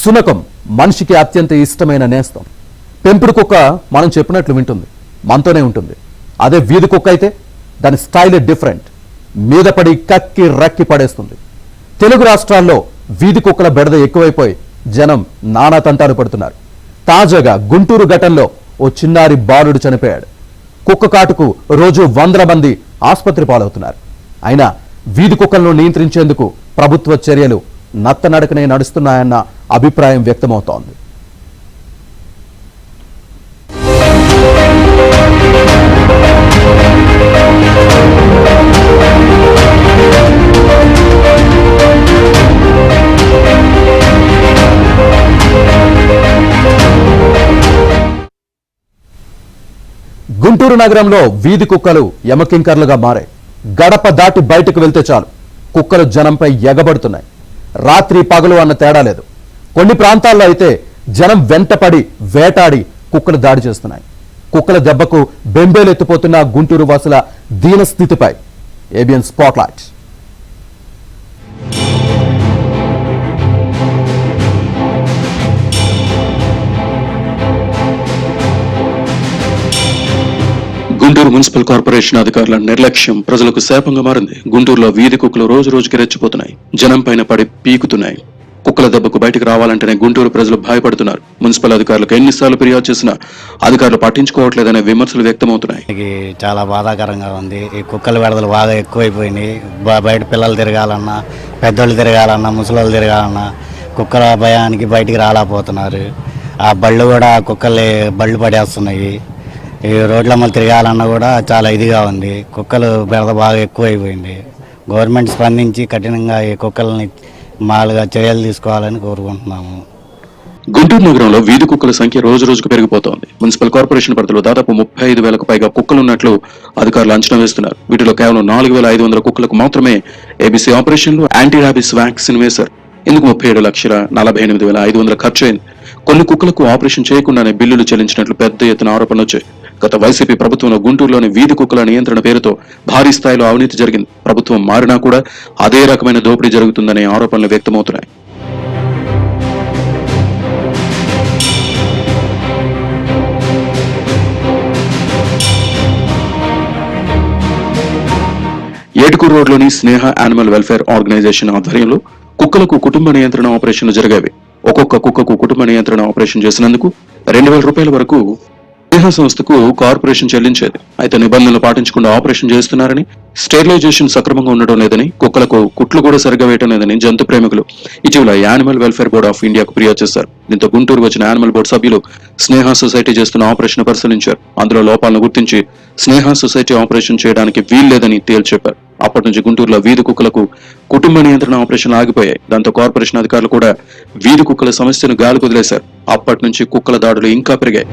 సునకం మనిషికి అత్యంత ఇష్టమైన నేస్తం. పెంపుడు కుక్క మనం చెప్పినట్లు వింటుంది, మనతోనే ఉంటుంది. అదే వీధి కుక్క అయితే దాని స్టైల్ డిఫరెంట్. మీద పడి కక్కి రక్కి పడేస్తుంది. తెలుగు రాష్ట్రాల్లో వీధి కుక్కల బెడద ఎక్కువైపోయి జనం నానా తంటాలు పడుతున్నారు. తాజాగా గుంటూరు ఘటనలో ఓ చిన్నారి బాలుడు చనిపోయాడు. కుక్క కాటుకు రోజు వందల మంది ఆసుపత్రి పాలవుతున్నారు. అయినా వీధి కుక్కలను నియంత్రించేందుకు ప్రభుత్వ చర్యలు నత్తనడకనే నడుస్తున్నాయన్న అభిప్రాయం వ్యక్తమవుతోంది. గుంటూరు నగరంలో వీధి కుక్కలు యమకింకర్లుగా మారాయి. గడప దాటి బయటకు వెళ్తే చాలు కుక్కలు జనంపై ఎగబడుతున్నాయి. రాత్రి పగలు అన్న తేడా లేదు. కొన్ని ప్రాంతాల్లో అయితే జనం వెంటపడి వేటాడి కుక్కలు దాడి చేస్తున్నాయి. కుక్కల దెబ్బకు బెంబేలెత్తిపోతున్న గుంటూరు వాసుల దీనస్థితిపై ABN spotlight. Guntur municipal corporation అధికారుల నిర్లక్ష్యం ప్రజలకు శాపంగా మారింది. గుంటూరులో వీధి కుక్కలు రోజు రోజుకి రెచ్చిపోతున్నాయి. జనం పైన పడి పీకుతున్నాయి. కుక్కల దెబ్బకు బయటకు రావాలంటేనే గుంటూరు ప్రజలు భయపడుతున్నారు. మున్సిపల్ అధికారులకు ఎన్నిసార్లు ఫిర్యాదు చేసినా అధికారులు పట్టించుకోవట్లేదనే విమర్శలు వ్యక్తమవుతున్నాయి. చాలా బాధాకరంగా ఉంది. ఈ కుక్కల బెడదలు బాగా ఎక్కువైపోయినాయి. బయట పిల్లలు తిరగాలన్నా, పెద్దోళ్ళు తిరగాలన్నా, ముసలోళ్ళు తిరగాలన్నా కుక్కల భయానికి బయటికి రాలేకపోతున్నారు. ఆ బళ్ళు కూడా బళ్ళు పడేస్తున్నాయి. ఈ రోడ్ల మళ్ళీ తిరగాలన్నా కూడా చాలా ఇదిగా ఉంది. కుక్కలు బెడద బాగా ఎక్కువైపోయింది. గవర్నమెంట్ స్పందించి కఠినంగా ఈ కుక్కల్ని మాలుగా చర్యలు తీసుకోవాలని కోరుకుంటున్నాము. గుంటూరు నగరంలో వీధి కుక్కల సంఖ్య రోజు రోజుకు పెరిగిపోతోంది. మున్సిపల్ కార్పొరేషన్ పరిధిలో దాదాపు 35,000కు పైగా కుక్కలున్నట్లు అధికారులు అంచనా వేస్తున్నారు. వీటిలో కేవలం 4,500 కుక్కలకు మాత్రమే ఏబీసీ ఆపరేషన్లు, యాంటీ ర్యాబిస్ వ్యాక్సిన్ వేశారు. ఇందుకు 37,48,500 ఖర్చు అయింది. కొన్ని కుక్కలకు ఆపరేషన్ చేయకుండానే బిల్లులు చెల్లించినట్లు పెద్ద ఎత్తున ఆరోపణలు వచ్చాయి. గత వైసీపీ ప్రభుత్వంలో గుంటూరులోని వీధి కుక్కల నియంత్రణ పేరుతో భారీ స్థాయిలో అవినీతి జరిగింది. ప్రభుత్వం మారినా కూడా అదే రకమైన దోపిడీ జరుగుతుందనే ఆరోపణలు వ్యక్తమవుతున్నాయి. ఏటుకూరు రోడ్లోని స్నేహ యానిమల్ వెల్ఫేర్ ఆర్గనైజేషన్ ఆధ్వర్యంలో కుక్కలకు కుటుంబ నియంత్రణ ఆపరేషన్లు జరిగేవి. ఒక్కొక్క కుక్కకు కుటుంబ నియంత్రణ ఆపరేషన్ చేసినందుకు 2,000 రూపాయల వరకు స్నేహ సంస్థకు కార్పొరేషన్ చెల్లించేది. అయితే నిబంధనలు పాటించకుండా ఆపరేషన్ చేస్తున్నారని, స్టెరిలైజేషన్ సక్రమంగా ఉండడం లేదని, కుక్కలకు కుట్లు కూడా సరిగా వేయడం లేదని జంతు ప్రేమికులు ఇటీవల యానిమల్ వెల్ఫేర్ బోర్డ్ ఆఫ్ ఇండియాకు ఫిర్యాదు చేశారు. దీంతో గుంటూరు వచ్చిన యానిమల్ బోర్డు సభ్యులు స్నేహ సొసైటీ చేస్తున్న ఆపరేషన్ పరిశీలించారు. అందులో లోపాలను గుర్తించి స్నేహ సొసైటీ ఆపరేషన్ చేయడానికి వీల్లేదని తేల్చెప్పారు. అప్పటి నుంచి గుంటూరులో వీధి కుక్కలకు కుటుంబ నియంత్రణ ఆపరేషన్లు ఆగిపోయాయి. దాంతో కార్పొరేషన్ అధికారులు కూడా వీధి కుక్కల సమస్యను గాలి కుదిలేశారు. అప్పటి నుంచి కుక్కల దాడులు ఇంకా పెరిగాయి.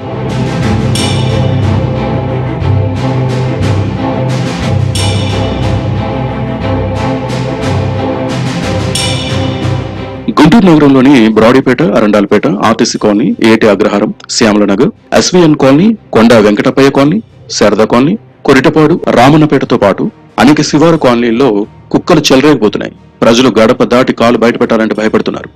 గుంటూరు నగరంలోని బ్రాడీపేట, అరండాలపేట, ఆర్టీసీ కాలనీ, ఏటి అగ్రహారం, శ్యామల నగర్, ఎస్వీఎన్ కాలనీ, కొండ వెంకటప్పయ్య కాలనీ, శారదా కాలనీ, కొరిటపాడు, రామన్నపేటతో పాటు అనేక శివారు కాలనీల్లో కుక్కలు చెలరేగిపోతున్నాయి. ప్రజలు గడప దాటి కాలు బయటపెట్టాలంటే భయపడుతున్నారు.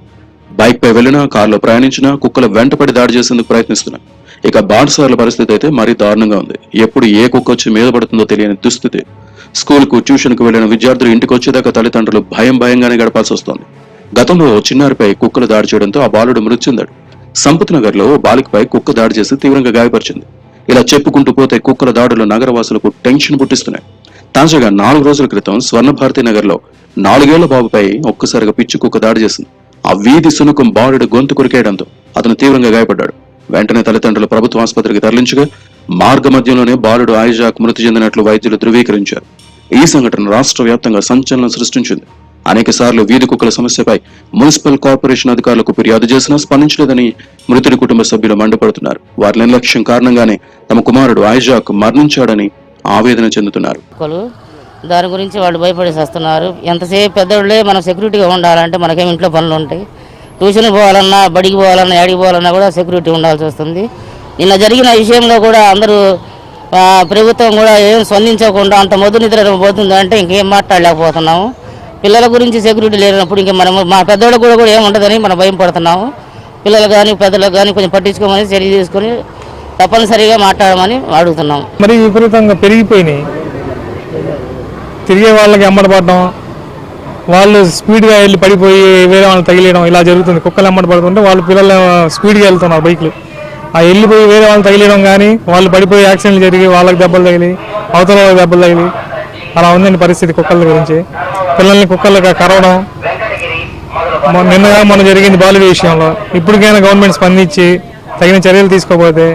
బైక్ పై వెళ్లినా, కారులో ప్రయాణించినా కుక్కలు వెంటపడి దాడి చేసేందుకు ప్రయత్నిస్తున్నారు. ఇక బాటసార్ల పరిస్థితి అయితే మరీ దారుణంగా ఉంది. ఎప్పుడు ఏ కుక్క వచ్చి మీద పడుతుందో తెలియని దుస్థితి. స్కూల్ కు, ట్యూషన్ కు వెళ్లిన విద్యార్థులు ఇంటికి వచ్చేదాకా తల్లిదండ్రులు భయంగానే గడపాల్సి వస్తోంది. గతంలో చిన్నారిపై కుక్కలు దాడి చేయడంతో ఆ బాలుడు మృతి చెందాడు. సంపత్ నగర్ లో బాలికపై కుక్క దాడి చేసి తీవ్రంగా గాయపరిచింది. ఇలా చెప్పుకుంటూ పోతే కుక్కల దాడులు నగరవాసులకు టెన్షన్ పుట్టిస్తున్నాయి. తాజాగా 4 రోజుల క్రితం స్వర్ణభారతి నగర్ లో 4 ఏళ్ల బాబుపై ఒక్కసారిగా పిచ్చి కుక్క దాడి చేసింది. ఆ వీధి సునకం బాలుడు గొంతు కొరికేయడంతో అతను తీవ్రంగా గాయపడ్డాడు. వెంటనే తల్లిదండ్రులు ప్రభుత్వ ఆసుపత్రికి తరలించగా మార్గ మధ్యంలోనే బాలుడు ఐజాక్ మృతి చెందినట్లు వైద్యులు ధృవీకరించారు. ఈ సంఘటన రాష్ట్ర వ్యాప్తంగా సంచలనం సృష్టించింది. అనేక సార్లు వీధి కుక్కల సమస్యపై మున్సిపల్ కార్పొరేషన్ అధికారులకు ఫిర్యాదు చేసినా స్పందించలేదని మృతుడి కుటుంబ సభ్యులు మండిపడుతున్నారు. వారి నిర్లక్ష్యం కారణంగానే తమ కుమారుడు ఐజాక్ మరణించాడని ఆవేదన చెందుతున్నారు. దాని గురించి వాళ్ళు భయపడేసి వస్తున్నారు. ఎంతసేపు పెద్దోళ్ళే మనం సెక్యూరిటీగా ఉండాలంటే మనకేం ఇంట్లో పనులు ఉంటాయి. ట్యూషన్ పోవాలన్నా, బడికి పోవాలన్నా, ఏడికి పోవాలన్నా కూడా సెక్యూరిటీ ఉండాల్సి వస్తుంది. నిన్న జరిగిన విషయంలో కూడా అందరూ ప్రభుత్వం కూడా ఏం స్పందించకుండా అంత మొద్దు నిద్ర పోతుంది అంటే ఇంకేం మాట్లాడలేకపోతున్నాము. పిల్లల గురించి సెక్యూరిటీ లేనప్పుడు ఇంకా మనం మా పెద్దోళ్ళకు కూడా ఏముండదని మనం భయం పడుతున్నాము. పిల్లలు కానీ పెద్దలకు కానీ కొంచెం పట్టించుకోమని చర్య తీసుకొని తప్పనిసరిగా మాట్లాడమని అడుగుతున్నాం. మరి విపరీతంగా పెరిగిపోయినాయి. తిరిగే వాళ్ళకి ఎమ్మడపడడం, వాళ్ళు స్పీడ్గా వెళ్ళి పడిపోయి వేరే వాళ్ళని తగిలేయడం ఇలా జరుగుతుంది. కుక్కలు ఎమ్మడి పడుతుంటే వాళ్ళు పిల్లలు స్పీడ్గా వెళ్తున్నారు బైక్లు. ఆ వెళ్ళిపోయి వేరే వాళ్ళని తగిలేయడం కానీ, వాళ్ళు పడిపోయి యాక్సిడెంట్లు జరిగి వాళ్ళకి దెబ్బలు తగిలి అవతల వాళ్ళకి దెబ్బలు తగిలి అలా ఉందండి పరిస్థితి కుక్కల గురించి. పిల్లల్ని కుక్కలుగా కరవడం నిన్నగా మొన్న జరిగింది బాలుడి విషయంలో. ఇప్పటికైనా గవర్నమెంట్ స్పందించి తగిన చర్యలు తీసుకోకపోతే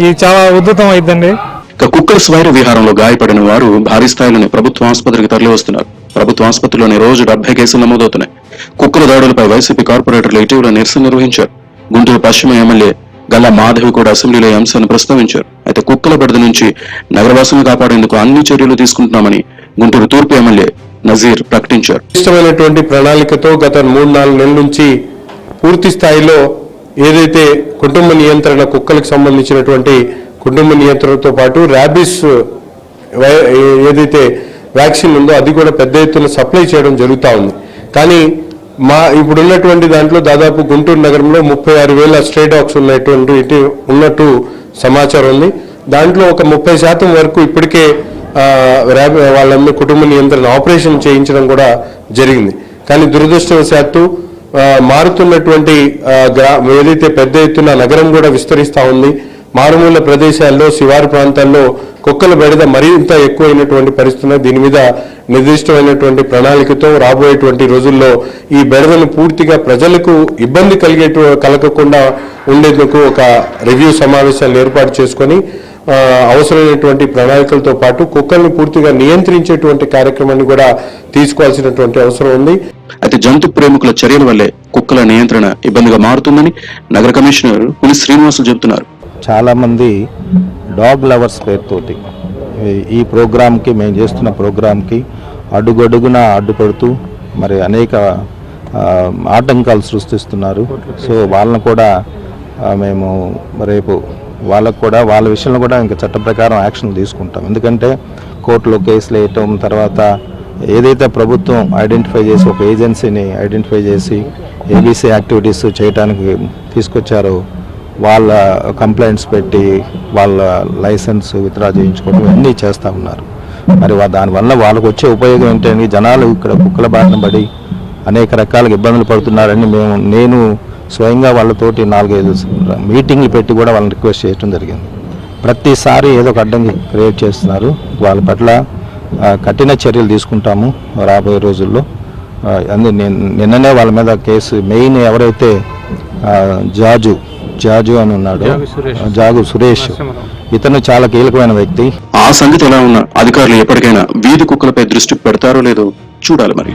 ఇది చాలా ఉద్ధృతం అయిద్దండి. ఇక కుక్కల స్వైర విహారంలో గాయపడిన వారు భారీ స్థాయిలోనే ప్రభుత్వ ఆసుపత్రికి తరలి వస్తున్నారు. ప్రభుత్వ ఆసుపత్రిలోని రోజు 70 కేసులు నమోదవుతున్నాయి. కుక్కల దాడులపై వైసీపీ కార్పొరేటర్లు ఇటీవల నిరసన నిర్వహించారు. గుంటూరు పశ్చిమ ఎమ్మెల్యే గల్లా మాధవి కూడా అసెంబ్లీలో ఈ అంశాన్ని ప్రస్తావించారు. అయితే కుక్కల బెడద నుంచి నగరవాసులను కాపాడేందుకు అన్ని చర్యలు తీసుకుంటున్నామని గుంటూరు తూర్పు ఎమ్మెల్యే నజీర్ ప్రకటించారు. ఇష్టమైనటువంటి ప్రణాళికతో గత 3-4 నెలల నుంచి పూర్తి స్థాయిలో ఏదైతే కుటుంబ నియంత్రణ, కుక్కలకు సంబంధించినటువంటి కుటుంబ నియంత్రణతో పాటు ర్యాబిస్ ఏదైతే వ్యాక్సిన్ ఉందో అది కూడా పెద్ద ఎత్తున సప్లై చేయడం జరుగుతూ ఉంది. కానీ ఇప్పుడున్నటువంటి దాంట్లో దాదాపు గుంటూరు నగరంలో 36,000 స్ట్రే డాగ్స్ ఉన్నట్టు సమాచారం ఉంది. దాంట్లో ఒక 30% వరకు ఇప్పటికే వాళ్ళందరూ కుటుంబ నియంత్రణ ఆపరేషన్ చేయించడం కూడా జరిగింది. కానీ దురదృష్టవశాత్తు మారుతున్నటువంటి ఏదైతే పెద్ద ఎత్తున నగరం కూడా విస్తరిస్తూ ఉంది. మారుమూల ప్రదేశాల్లో, శివారు ప్రాంతాల్లో కుక్కల బెడద మరింత ఎక్కువైనటువంటి పరిస్థితుల్లో దీని మీద నిర్దిష్టమైనటువంటి ప్రణాళికతో రాబోయేటువంటి రోజుల్లో ఈ బెడదను పూర్తిగా ప్రజలకు ఇబ్బంది కలగకుండా ఉండేందుకు ఒక రివ్యూ సమావేశాలు ఏర్పాటు చేసుకొని అవసరమైనటువంటి ప్రణాళికలతో పాటు కుక్కల్ని పూర్తిగా నియంత్రించేటువంటి కార్యక్రమాన్ని కూడా తీసుకోవాల్సినటువంటి అవసరం ఉంది. అయితే జంతు ప్రేమికుల చర్యల వల్లే కుక్కల నియంత్రణ ఇబ్బందిగా మారుతుందని నగర కమిషనర్ పులి శ్రీనివాసులు చెబుతున్నారు. చాలామంది డాగ్ లవర్స్ పేరుతోటి ఈ ప్రోగ్రామ్కి, మేము చేస్తున్న ప్రోగ్రామ్కి అడుగడుగున అడ్డుపడుతూ మరి అనేక ఆటంకాలు సృష్టిస్తున్నారు. సో వాళ్ళని కూడా మేము రేపు వాళ్ళకు కూడా వాళ్ళ విషయంలో కూడా ఇంకా చట్ట ప్రకారం యాక్షన్ తీసుకుంటాం. ఎందుకంటే కోర్టులో కేసులు వేయటం, తర్వాత ఏదైతే ప్రభుత్వం ఐడెంటిఫై చేసి ఒక ఏజెన్సీని ఐడెంటిఫై చేసి ఏబీసీ యాక్టివిటీస్ చేయడానికి తీసుకొచ్చారో వాళ్ళ కంప్లైంట్స్ పెట్టి వాళ్ళ లైసెన్స్ విత్డ్రా చేయించుకోవడం ఇవన్నీ చేస్తూ ఉన్నారు. మరి దానివల్ల వాళ్ళకు వచ్చే ఉపయోగం ఏంటంటే జనాలు ఇక్కడ కుక్కల బారిన పడి అనేక రకాలుగా ఇబ్బందులు పడుతున్నారని నేను స్వయంగా వాళ్ళతోటి 4-5 మీటింగ్లు పెట్టి కూడా వాళ్ళని రిక్వెస్ట్ చేయడం జరిగింది. ప్రతిసారి ఏదో ఒక అడ్డంకి క్రియేట్ చేస్తున్నారు. వాళ్ళ పట్ల కఠిన చర్యలు తీసుకుంటాము రాబోయే రోజుల్లో. నిన్ననే వాళ్ళ మీద కేసు మెయిన్ ఎవరైతే జాజు అని ఉన్నాడు, జాగు సురేష్, ఇతను చాలా కీలకమైన వ్యక్తి. ఆ సంగతి ఎలా ఉన్నా అధికారులు ఎప్పటికైనా వీధి కుక్కలపై దృష్టి పెడతారో లేదో చూడాలి మరి.